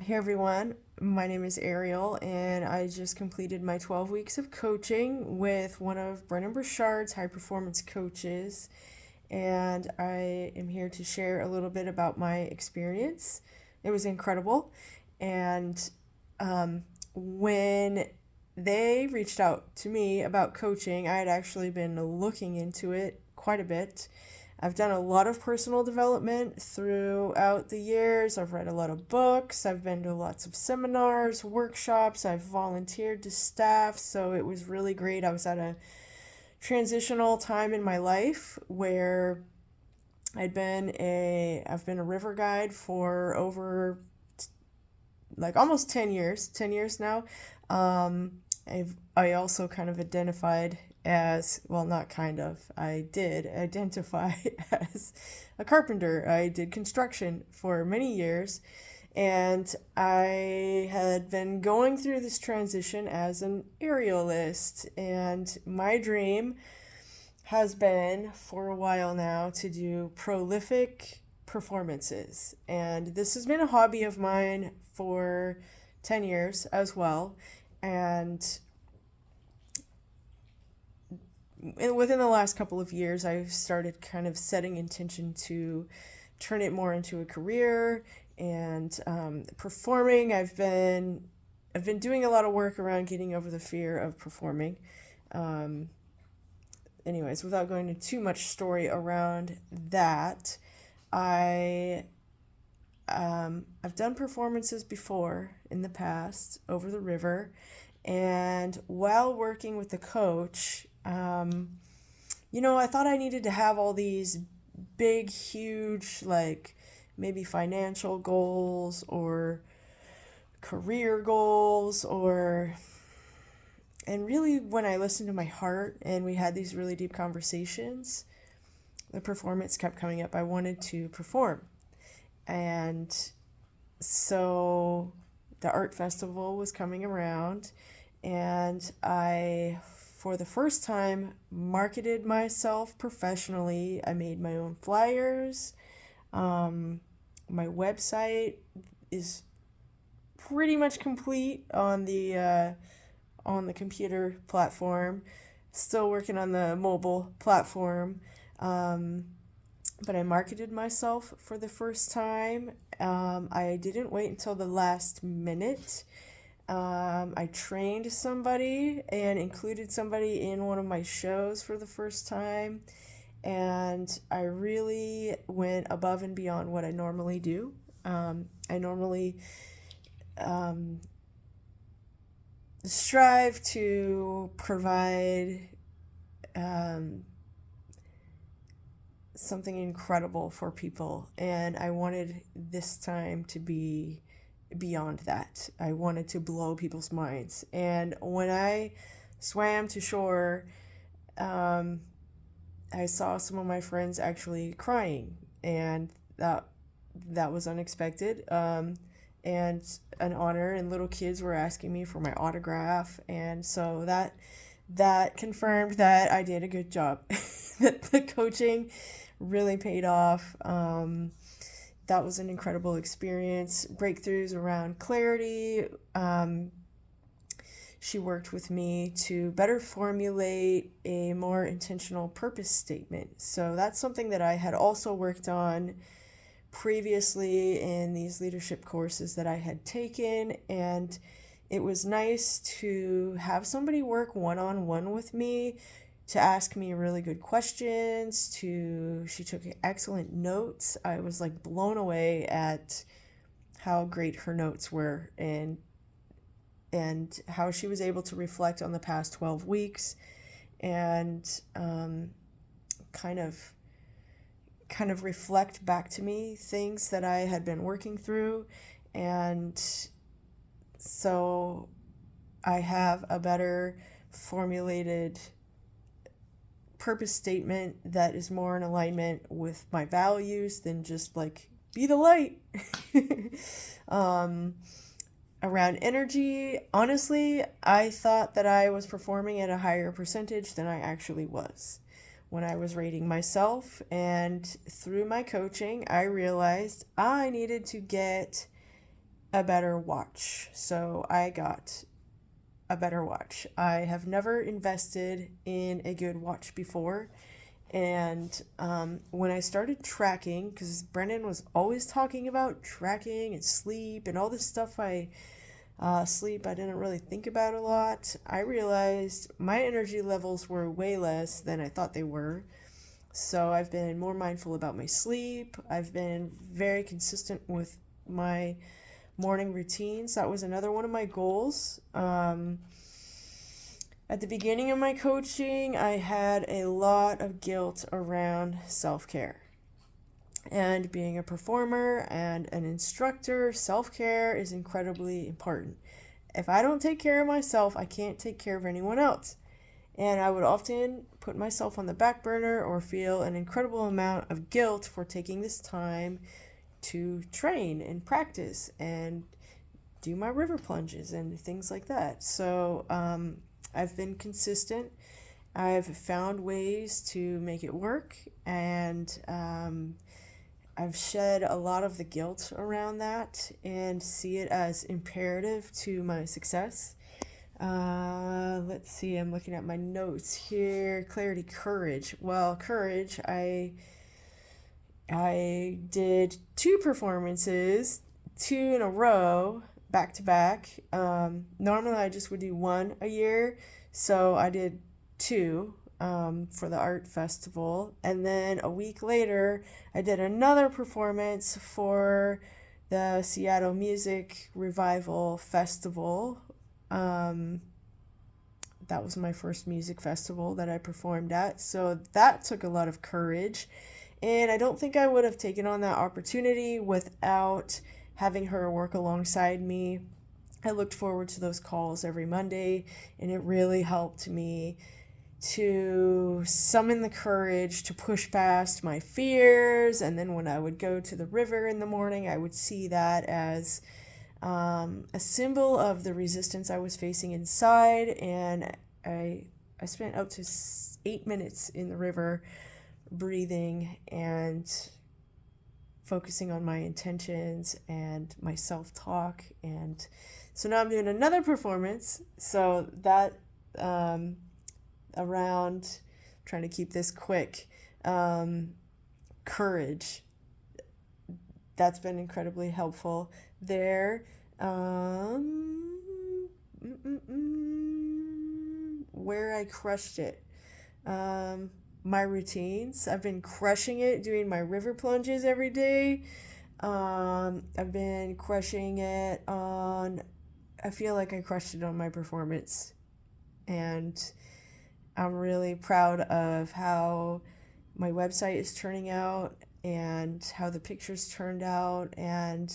Hey everyone, my name is Ariel, and I just completed my 12 weeks of coaching with one of Brendon Burchard's high performance coaches. And I am here to share a little bit about my experience. It was incredible. And when they reached out to me about coaching, I had actually been looking into it quite a bit. I've done a lot of personal development throughout the years. I've read a lot of books. I've been to lots of seminars, workshops. I've volunteered to staff. So it was really great. I was at a transitional time in my life where I've been a river guide for over like almost 10 years now. I also kind of identified as, well, not kind of, I did identify as a carpenter. I did construction for many years, and I had been going through this transition as an aerialist. And my dream has been for a while now to do prolific performances. And this has been a hobby of mine for 10 years as well. And within the last couple of years, I've started kind of setting intention to turn it more into a career and performing. I've been doing a lot of work around getting over the fear of performing. Um, Anyways, without going into too much story around that, I I've done performances before in the past over the river, and while working with the coach, I thought I needed to have all these big, huge, like maybe financial goals or career goals or and really when I listened to my heart and we had these really deep conversations, the performance kept coming up. I wanted to perform. And so the art festival was coming around, and I, for the first time, marketed myself professionally. I made my own flyers. Um, my website is pretty much complete on the computer platform. Still working on the mobile platform. Um, but I marketed myself for the first time. I didn't wait until the last minute. I trained somebody and included somebody in one of my shows for the first time. And I really went above and beyond what I normally do. I normally um, strive to provide um, something incredible for people, and I wanted this time to be beyond that. I wanted to blow people's minds. And when I swam to shore, um, I saw some of my friends actually crying, and that was unexpected. And an honor, and little kids were asking me for my autograph, and so that confirmed that I did a good job. That the coaching really paid off. That was an incredible experience. Breakthroughs around clarity. She worked with me to better formulate a more intentional purpose statement. So that's something that I had also worked on previously in these leadership courses that I had taken. And it was nice to have somebody work one on one with me to ask me really good questions. She took excellent notes. I was like blown away at how great her notes were, and how she was able to reflect on the past 12 weeks and kind of kind of reflect back to me things that I had been working through. And so I have a better formulated purpose statement that is more in alignment with my values than just like be the light. um, Around energy, honestly, I thought that I was performing at a higher percentage than I actually was when I was rating myself. And through my coaching, I realized I needed to get a better watch. So I got a better watch. I have never invested in a good watch before. And when I started tracking, because Brendon was always talking about tracking and sleep and all this stuff, sleep I didn't really think about a lot. I realized my energy levels were way less than I thought they were. So I've been more mindful about my sleep. I've been very consistent with my morning routines. That was another one of my goals. At the beginning of my coaching, I had a lot of guilt around self care. And being a performer and an instructor, self care is incredibly important. If I don't take care of myself, I can't take care of anyone else. And I would often put myself on the back burner or feel an incredible amount of guilt for taking this time to train and practice and do my river plunges and things like that. So I've been consistent. I've found ways to make it work, and I've shed a lot of the guilt around that and see it as imperative to my success. Let's see, I'm looking at my notes here. Clarity, courage. Well, courage, I did 2 performances, 2 in a row, back to back. Normally I just would do 1 a year, so I did 2 for the art festival, and then a week later I did another performance for the Seattle Music Revival Festival. That was my first music festival that I performed at, so that took a lot of courage, and I don't think I would have taken on that opportunity without having her work alongside me. I looked forward to those calls every Monday, and it really helped me to summon the courage to push past my fears. And then when I would go to the river in the morning, I would see that as a symbol of the resistance I was facing inside. And I spent up to 8 minutes in the river breathing and focusing on my intentions and my self-talk. And so now I'm doing another performance. So that around, trying to keep this quick, courage, that's been incredibly helpful there. Where I crushed it, my routines, I've been crushing it doing my river plunges every day. I've been crushing it on, I feel like I crushed it on my performance, and I'm really proud of how my website is turning out and how the pictures turned out. And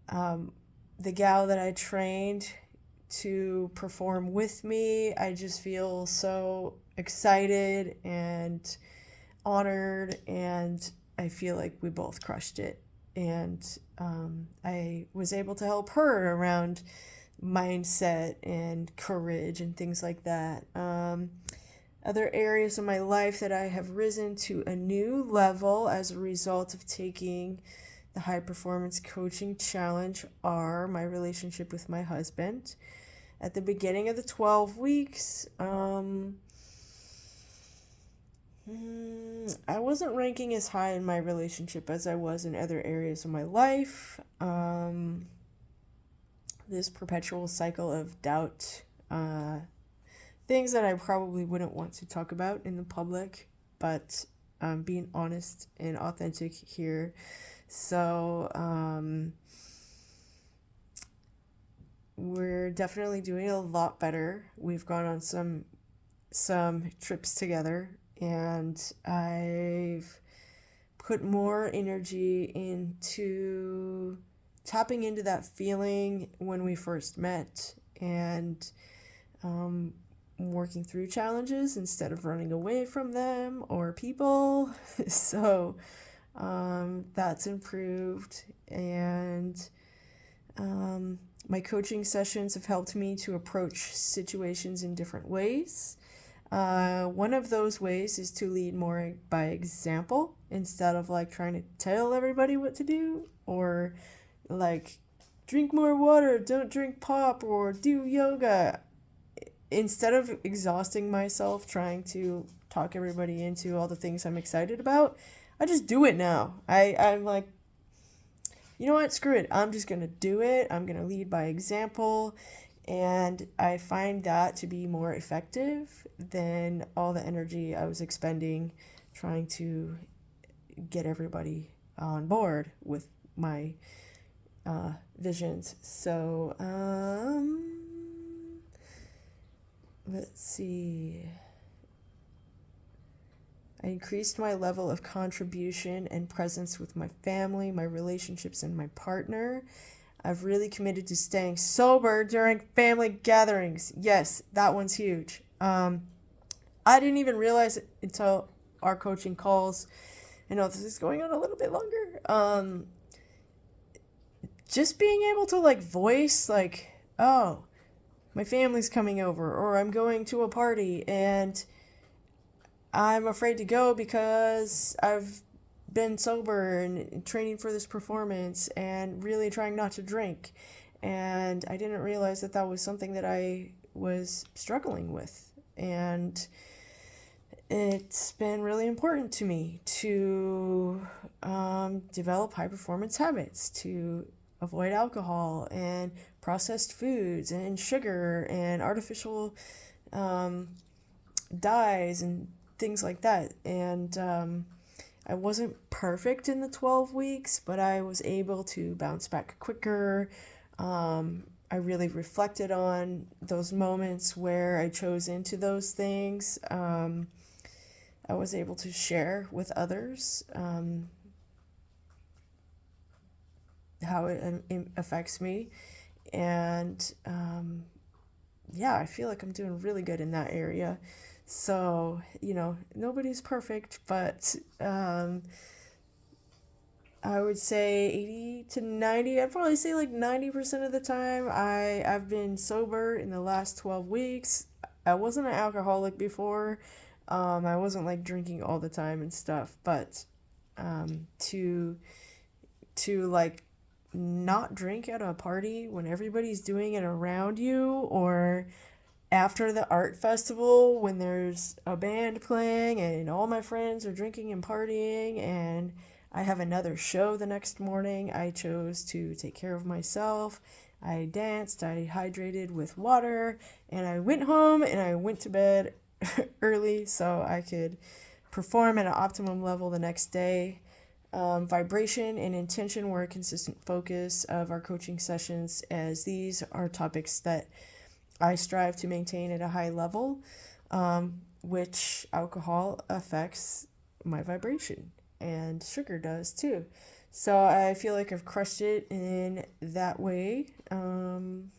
the gal that I trained to perform with me, I just feel so excited and honored, and I feel like we both crushed it. And I was able to help her around mindset and courage and things like that. Other areas of my life that I have risen to a new level as a result of taking the high performance coaching challenge are my relationship with my husband. At the beginning of the 12 weeks, I wasn't ranking as high in my relationship as I was in other areas of my life. This perpetual cycle of doubt, things that I probably wouldn't want to talk about in the public, but being honest and authentic here. So we're definitely doing a lot better. We've gone on some trips together, and I've put more energy into tapping into that feeling when we first met, and working through challenges instead of running away from them or people. So that's improved, and my coaching sessions have helped me to approach situations in different ways. One of those ways is to lead more by example instead of like trying to tell everybody what to do, or like drink more water, don't drink pop, or do yoga. Instead of exhausting myself trying to talk everybody into all the things I'm excited about, I just do it now. I'm like, you know what, screw it. I'm just going to do it. I'm going to lead by example. And I find that to be more effective than all the energy I was expending trying to get everybody on board with my visions. So, let's see. I increased my level of contribution and presence with my family, my relationships, and my partner. I've really committed to staying sober during family gatherings. Yes, that one's huge. I didn't even realize it until our coaching calls. I know this is going on a little bit longer. Just being able to like voice like, oh, my family's coming over, or I'm going to a party and I'm afraid to go because I've been sober and training for this performance and really trying not to drink. And I didn't realize that that was something that I was struggling with. And it's been really important to me to develop high performance habits, to avoid alcohol and processed foods and sugar and artificial dyes and things like that. And I wasn't perfect in the 12 weeks, but I was able to bounce back quicker. I really reflected on those moments where I chose into those things. I was able to share with others how it affects me. And yeah, I feel like I'm doing really good in that area. So, nobody's perfect, but I would say 80 to 90, I'd probably say like 90% of the time I've been sober in the last 12 weeks. I wasn't an alcoholic before. I wasn't like drinking all the time and stuff, but to like not drink at a party when everybody's doing it around you, or after the art festival when there's a band playing and all my friends are drinking and partying and I have another show the next morning, I chose to take care of myself. I danced, I hydrated with water, and I went home and I went to bed early so I could perform at an optimum level the next day. Vibration and intention were a consistent focus of our coaching sessions, as these are topics that I strive to maintain at a high level, which alcohol affects my vibration, and sugar does too. So I feel like I've crushed it in that way, in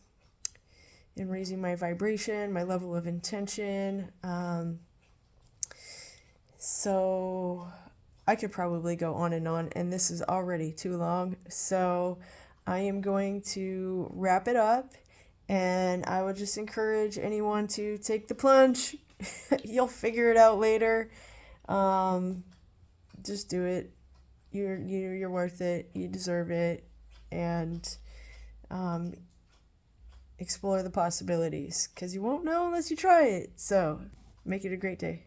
raising my vibration, my level of intention. So I could probably go on, and this is already too long. So I am going to wrap it up. And I would just encourage anyone to take the plunge. You'll figure it out later. Just do it. You're worth it. You deserve it. And explore the possibilities, because you won't know unless you try it. So make it a great day.